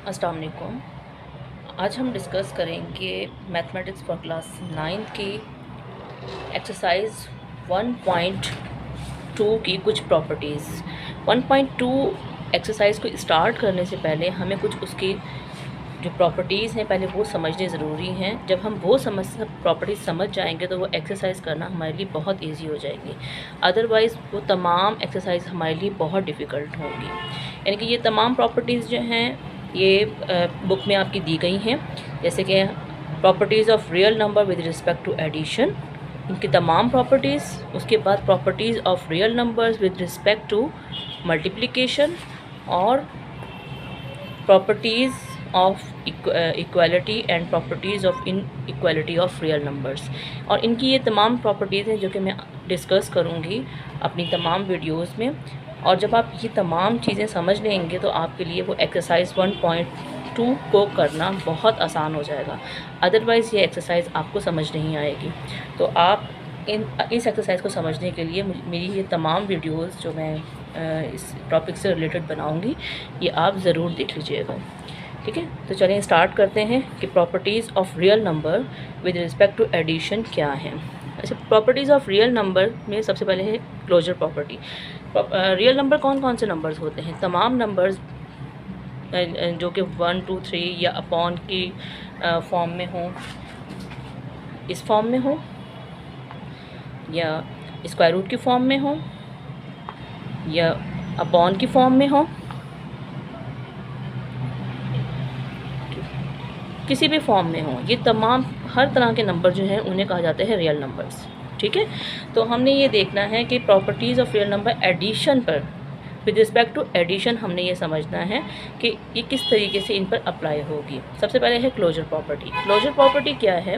अस्सलाम वालेकुम। आज हम डिस्कस करेंगे मैथमेटिक्स फॉर क्लास 9 की एक्सरसाइज 1.2 की कुछ प्रॉपर्टीज़। 1.2 एक्सरसाइज को स्टार्ट करने से पहले हमें कुछ उसकी जो प्रॉपर्टीज़ हैं पहले वो समझने ज़रूरी हैं। जब हम वो प्रॉपर्टीज़ समझ जाएंगे तो वो एक्सरसाइज करना हमारे लिए बहुत इजी हो जाएगी। अदरवाइज़ वो तमाम एक्सरसाइज हमारे लिए बहुत डिफ़िकल्ट होंगी। यानी कि ये तमाम प्रॉपर्टीज़ जो हैं ये बुक में आपकी दी गई हैं, जैसे कि properties of real number with respect to addition, इनकी तमाम प्रॉपर्टीज़। उसके बाद properties of real numbers with respect to multiplication और properties of equality and properties of inequality of real numbers. और इनकी ये तमाम प्रॉपर्टीज़ हैं जो कि मैं डिस्कस करूँगी अपनी तमाम वीडियोस में। और जब आप ये तमाम चीज़ें समझ लेंगे तो आपके लिए वो एक्सरसाइज 1.2 को करना बहुत आसान हो जाएगा। अदरवाइज़ ये एक्सरसाइज आपको समझ नहीं आएगी। तो आप इस एक्सरसाइज को समझने के लिए मेरी ये तमाम वीडियोस जो मैं इस टॉपिक से रिलेटेड बनाऊंगी ये आप ज़रूर देख लीजिएगा। ठीक है, तो चलिए स्टार्ट करते हैं कि properties of real number with respect to addition क्या है। अच्छा, प्रॉपर्टीज़ ऑफ रियल नंबर में सबसे पहले है क्लोजर प्रॉपर्टी। रियल नंबर कौन कौन से नंबर्स होते हैं? तमाम नंबर्स जो कि 1, 2, 3 या अपॉन की फॉर्म में हो, इस फॉर्म में हो या स्क्वायर रूट की फॉर्म में हो या अपॉन की फॉर्म में हो, किसी भी फॉर्म में हो, ये तमाम हर तरह के नंबर जो हैं उन्हें कहा जाता है रियल नंबर्स। ठीक है, तो हमने ये देखना है कि properties of real number addition पर, विद रिस्पेक्ट टू एडिशन हमने ये समझना है कि ये किस तरीके से इन पर अप्लाई होगी। सबसे पहले है क्लोजर प्रॉपर्टी। क्लोजर प्रॉपर्टी क्या है?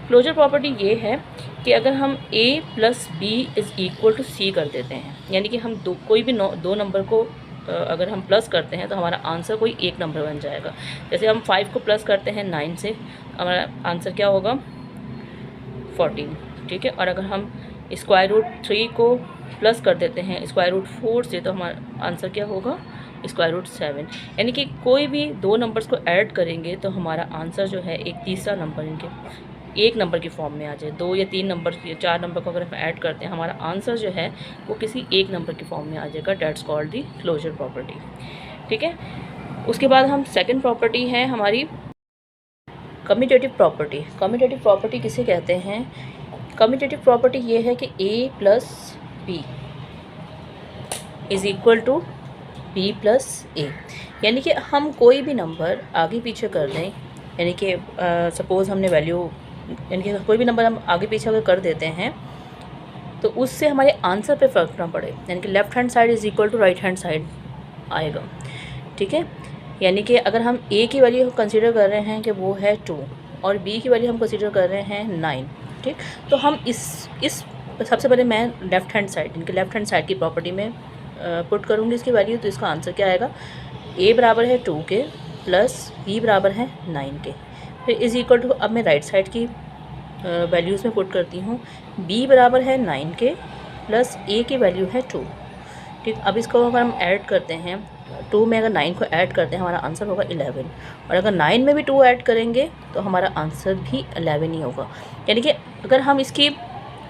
क्लोजर प्रॉपर्टी ये है कि अगर हम a + b = c कर देते हैं, यानी कि हम कोई भी दो नंबर को अगर हम प्लस करते हैं तो हमारा आंसर कोई एक नंबर बन जाएगा। जैसे हम 5 को प्लस करते हैं 9 से, हमारा आंसर क्या होगा? 14। ठीक है, और अगर हम स्क्वायर रूट 3 को प्लस कर देते हैं स्क्वायर रूट 4 से तो हमारा आंसर क्या होगा? Square root 7। यानी कि कोई भी दो नंबर्स को ऐड करेंगे तो हमारा आंसर जो है एक तीसरा नंबर इनके एक नंबर की फॉर्म में आ जाए। 2 या 3 नंबर या 4 नंबर को अगर हम ऐड करते हैं हमारा आंसर जो है वो किसी एक नंबर की फॉर्म में आ जाएगा। That's called the closure property. ठीक है, उसके बाद हम सेकंड प्रॉपर्टी है हमारी कम्यूटेटिव प्रॉपर्टी। कम्यूटेटिव प्रॉपर्टी किसे कहते हैं? कम्यूटेटिव प्रॉपर्टी ये है कि a + b = b + a। यानी कि हम कोई भी नंबर आगे पीछे कर दें, यानी कि सपोज़ हमने वैल्यू, यानी कि कोई भी नंबर हम आगे पीछे अगर कर देते हैं तो उससे हमारे आंसर पे फ़र्क ना पड़े, यानी कि left hand side = right hand side आएगा। ठीक है, यानी कि अगर हम a की वैल्यू कंसीडर कर रहे हैं कि वो है 2 और b की वैल्यू हम कंसीडर कर रहे हैं 9, ठीक, तो हम इस सबसे पहले मैं लेफ़्ट हैंड साइड, इनके लेफ़्ट हैंड साइड की प्रॉपर्टी में पुट करूँगी इसकी वैल्यू, तो इसका आंसर क्या आएगा? a = 2 के प्लस b = 9 के। फिर = अब मैं राइट साइड की वैल्यूज़ में पुट करती हूँ। b = 9 के प्लस a की वैल्यू है 2। ठीक, अब इसको अगर हम ऐड करते हैं 2 में अगर 9 को ऐड करते हैं हमारा आंसर होगा 11, और अगर 9 में भी 2 ऐड करेंगे तो हमारा आंसर भी 11 ही होगा। यानी कि अगर हम इसकी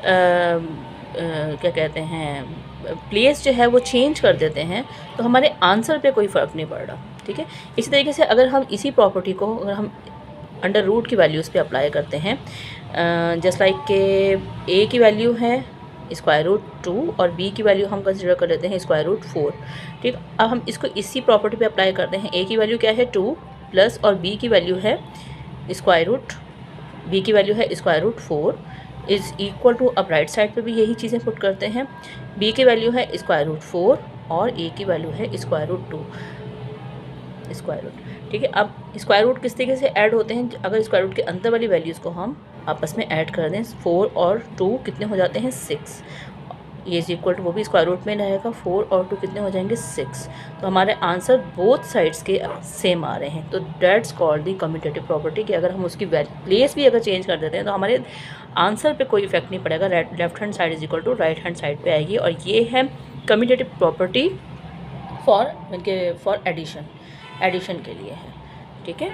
क्या कहते हैं प्लेस जो है वो चेंज कर देते हैं तो हमारे आंसर पे कोई फ़र्क नहीं पड़ रहा। ठीक है, इसी तरीके से अगर हम इसी प्रॉपर्टी को अगर हम अंडर रूट की वैल्यूज़ पे अप्लाई करते हैं, जस्ट लाइक के a की वैल्यू है √2 और b की वैल्यू हम कंसिडर कर लेते हैं √4। ठीक, अब हम इसको इसी प्रॉपर्टी पे अप्लाई करते हैं। a की वैल्यू क्या है? 2 प्लस, और b की वैल्यू है √4 = अब राइट साइड पे भी यही चीज़ें पुट करते हैं। b की वैल्यू है √4 और a की वैल्यू है √2 स्क्वायर रूट। ठीक है, अब स्क्वायर रूट किस तरीके से ऐड होते हैं? अगर स्क्वायर रूट के अंदर वाली वैल्यूज़ को हम आपस में ऐड कर दें, 4 और 2 कितने हो जाते हैं? 6। ये = वो भी स्क्वायर रूट में रहेगा, 4 और 2 कितने हो जाएंगे? 6। तो हमारे आंसर बोथ साइड्स के सेम आ रहे हैं। तो that's called the commutative property कि अगर हम उसकी प्लेस भी अगर चेंज कर देते हैं तो हमारे आंसर पे कोई इफेक्ट नहीं पड़ेगा। Left hand side = right hand side पे आएगी। और ये है कम्यूटेटिव प्रॉपर्टी फॉर एडिशन के लिए है। ठीक है।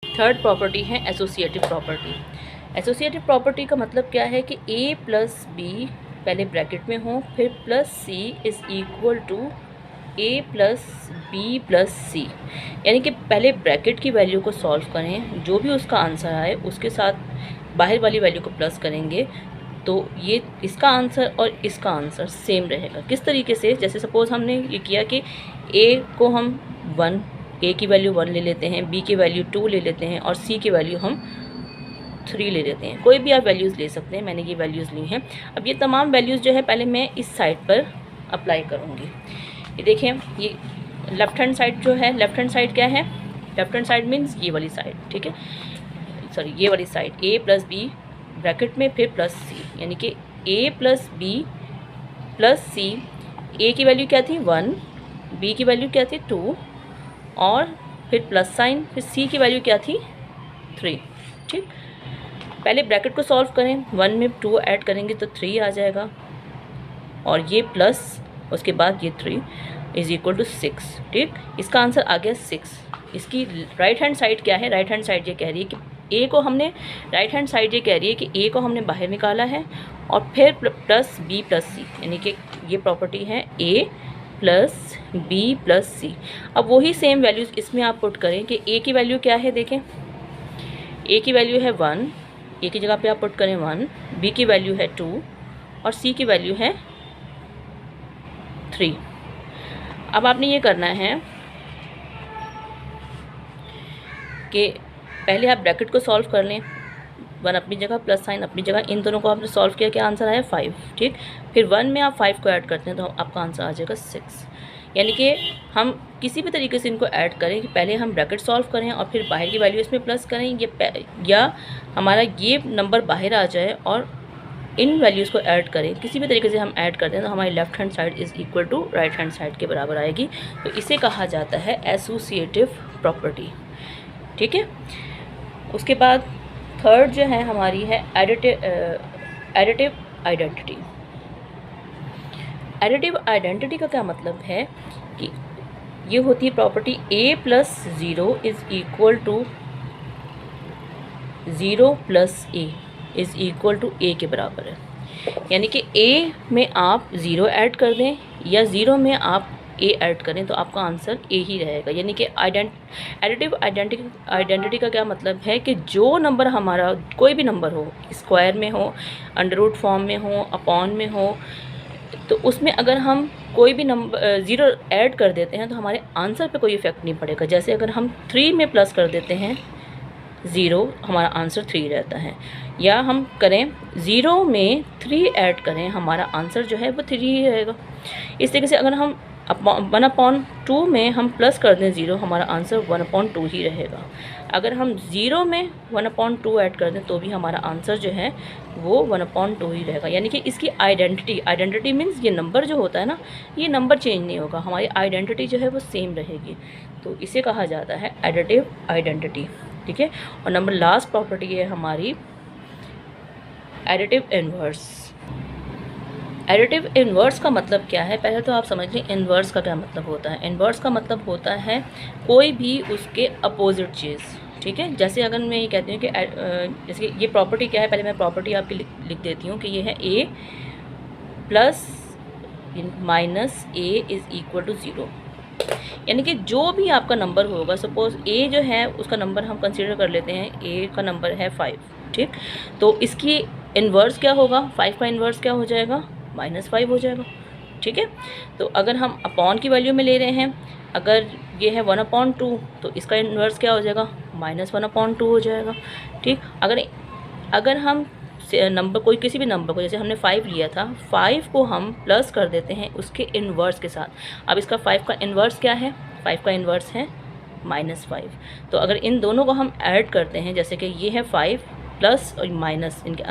थर्ड प्रॉपर्टी है एसोसिएटिव प्रॉपर्टी। एसोसिएटिव प्रॉपर्टी का मतलब क्या है कि a प्लस बी पहले ब्रैकेट में हो, फिर plus C is equal to a plus B plus C, यानी कि पहले ब्रैकेट की वैल्यू को सॉल्व करें, जो भी उसका आंसर आए उसके साथ बाहर वाली वैल्यू को प्लस करेंगे, तो ये इसका आंसर और इसका आंसर सेम रहेगा। किस तरीके से, जैसे सपोज़ हमने ये किया कि a को हम 1, a की वैल्यू 1 ले लेते हैं, b की वैल्यू 2 ले लेते हैं और c की वैल्यू हम 3 ले लेते हैं। कोई भी आप वैल्यूज़ ले सकते हैं, मैंने ये वैल्यूज़ ली हैं। अब ये तमाम वैल्यूज़ जो है पहले मैं इस साइड पर अप्लाई करूँगी। ये देखें, ये लेफ़्ट हैंड साइड जो है, लेफ़्ट हैंड साइड क्या है, लेफ़्ट हैंड साइड मीन्स ये वाली साइड, ठीक है, सॉरी ये वाली side, a plus B bracket में फिर प्लस सी, यानी कि a plus B plus C. a की वैल्यू क्या थी 1, b की वैल्यू क्या थी 2 और फिर प्लस साइन, फिर c की वैल्यू क्या थी 3, ठीक। पहले ब्रैकेट को सॉल्व करें, 1 में 2 ऐड करेंगे तो 3 आ जाएगा और ये प्लस उसके बाद ये 3 इज़ इक्वल टू 6, ठीक। इसका आंसर आ गया 6। इसकी राइट हैंड साइड क्या है, राइट हैंड साइड ये कह रही है कि a को हमने, राइट हैंड साइड ये कह रही है कि a को हमने बाहर निकाला है और फिर प्लस b प्लस c, यानी कि ये प्रॉपर्टी है a प्लस b प्लस सी। अब वही सेम वैल्यूज़ इसमें आप पुट करें कि a की वैल्यू क्या है, देखें a की वैल्यू है 1, a की जगह पे आप पुट करें 1, b की वैल्यू है 2 और c की वैल्यू है 3। अब आपने ये करना है कि पहले आप ब्रैकेट को सॉल्व कर लें, 1 अपनी जगह प्लस साइन अपनी जगह, इन दोनों को आपने सॉल्व किया, क्या आंसर आया 5, ठीक। फिर 1 में आप 5 को ऐड करते हैं तो आपका आंसर आ जाएगा 6। यानी कि हम किसी भी तरीके से इनको ऐड करें कि पहले हम ब्रैकेट सॉल्व करें और फिर बाहर की वैल्यू इसमें प्लस करें, या हमारा ये नंबर बाहर आ जाए और इन वैल्यूज़ को ऐड करें, किसी भी तरीके से हम ऐड करते हैं तो हमारी left hand side is equal to right hand side के बराबर आएगी। तो इसे कहा जाता है एसोसिएटिव प्रॉपर्टी, ठीक है। उसके बाद थर्ड जो है हमारी है एडिटिव आइडेंटिटी। एडिटिव आइडेंटिटी का क्या मतलब है कि ये होती है property a plus 0 is equal to 0 plus a is equal to a के बराबर है। यानी कि a में आप 0 ऐड कर दें या 0 में आप a ऐड करें तो आपका आंसर a ही रहेगा। यानी कि एडिटिव आइडेंटिटी का क्या मतलब है कि जो नंबर हमारा, कोई भी नंबर हो, स्क्वायर में हो, अंडर रूट फॉर्म में हो, अपॉन में हो, तो उसमें अगर हम कोई भी नंबर 0 ऐड कर देते हैं तो हमारे आंसर पे कोई इफ़ेक्ट नहीं पड़ेगा। जैसे अगर हम 3 में प्लस कर देते हैं 0, हमारा आंसर 3 रहता है, या हम करें 0 में 3 ऐड करें, हमारा आंसर जो है वो 3 ही रहेगा। इस तरीके से अगर हम 1/2 में हम प्लस कर दें 0, हमारा आंसर 1/2 ही रहेगा। अगर हम 0 में 1/2 ऐड कर दें तो भी हमारा आंसर जो है वो 1/2 ही रहेगा। यानी कि इसकी आइडेंटिटी मीन्स ये नंबर जो होता है ना, ये नंबर चेंज नहीं होगा, हमारी आइडेंटिटी जो है वो सेम रहेगी। तो इसे कहा जाता है एडिटिव आइडेंटिटी, ठीक है। और नंबर लास्ट प्रॉपर्टी है हमारी एडिटिव इन्वर्स। एडिटिव इन्वर्स का मतलब क्या है, पहले तो आप समझ लें इन्वर्स का क्या मतलब होता है। इन्वर्स का मतलब होता है कोई भी उसके अपोजिट चीज़, ठीक है। जैसे अगर मैं ये कहती हूँ कि जैसे कि ये प्रॉपर्टी क्या है, पहले मैं प्रॉपर्टी आपकी लिख देती हूँ कि ये है a plus minus a is equal to 0। यानी कि जो भी आपका नंबर होगा, सपोज़ a जो है उसका नंबर हम कंसीडर कर लेते हैं, a का नंबर है 5, ठीक। तो इसकी इन्वर्स क्या होगा, 5 का इन्वर्स क्या हो जाएगा, -5 हो जाएगा, ठीक है। तो अगर हम अपॉन की वैल्यू में ले रहे हैं, अगर ये है 1/2 तो इसका इन्वर्स क्या हो जाएगा, -1/2 हो जाएगा, ठीक। अगर हम नंबर कोई किसी भी नंबर को, जैसे हमने 5 लिया था, 5 को हम प्लस कर देते हैं उसके इन्वर्स के साथ। अब इसका 5 का इन्वर्स क्या है, 5 का इन्वर्स है -5। तो अगर इन दोनों को हम ऐड करते हैं, जैसे कि ये है 5 प्लस और माइनस, इनके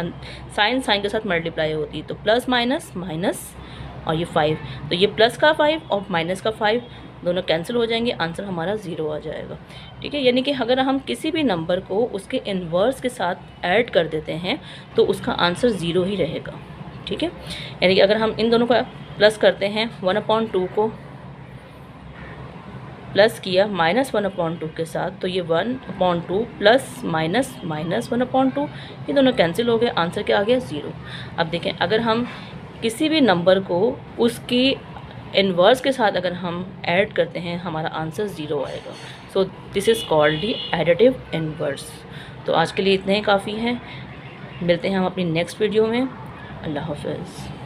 साइन के साथ मल्टीप्लाई होती है, तो प्लस माइनस माइनस और ये 5, तो ये प्लस का 5 और माइनस का 5 दोनों कैंसिल हो जाएंगे, आंसर हमारा 0 आ जाएगा, ठीक है। यानी कि अगर हम किसी भी नंबर को उसके इन्वर्स के साथ ऐड कर देते हैं तो उसका आंसर 0 ही रहेगा, ठीक है। यानी कि अगर हम इन दोनों का प्लस करते हैं, 1/2 को प्लस किया -1/2 के साथ, तो ये 1/2 प्लस माइनस -1/2, ये दोनों कैंसिल हो गए, आंसर क्या आ गया 0। अब देखें अगर हम किसी भी नंबर को उसकी इन्वर्स के साथ अगर हम ऐड करते हैं हमारा आंसर 0 आएगा। So this is called the additive inverse. तो आज के लिए इतने ही काफ़ी हैं, मिलते हैं हम अपनी नेक्स्ट वीडियो में। अल्लाह हाफ़िज़।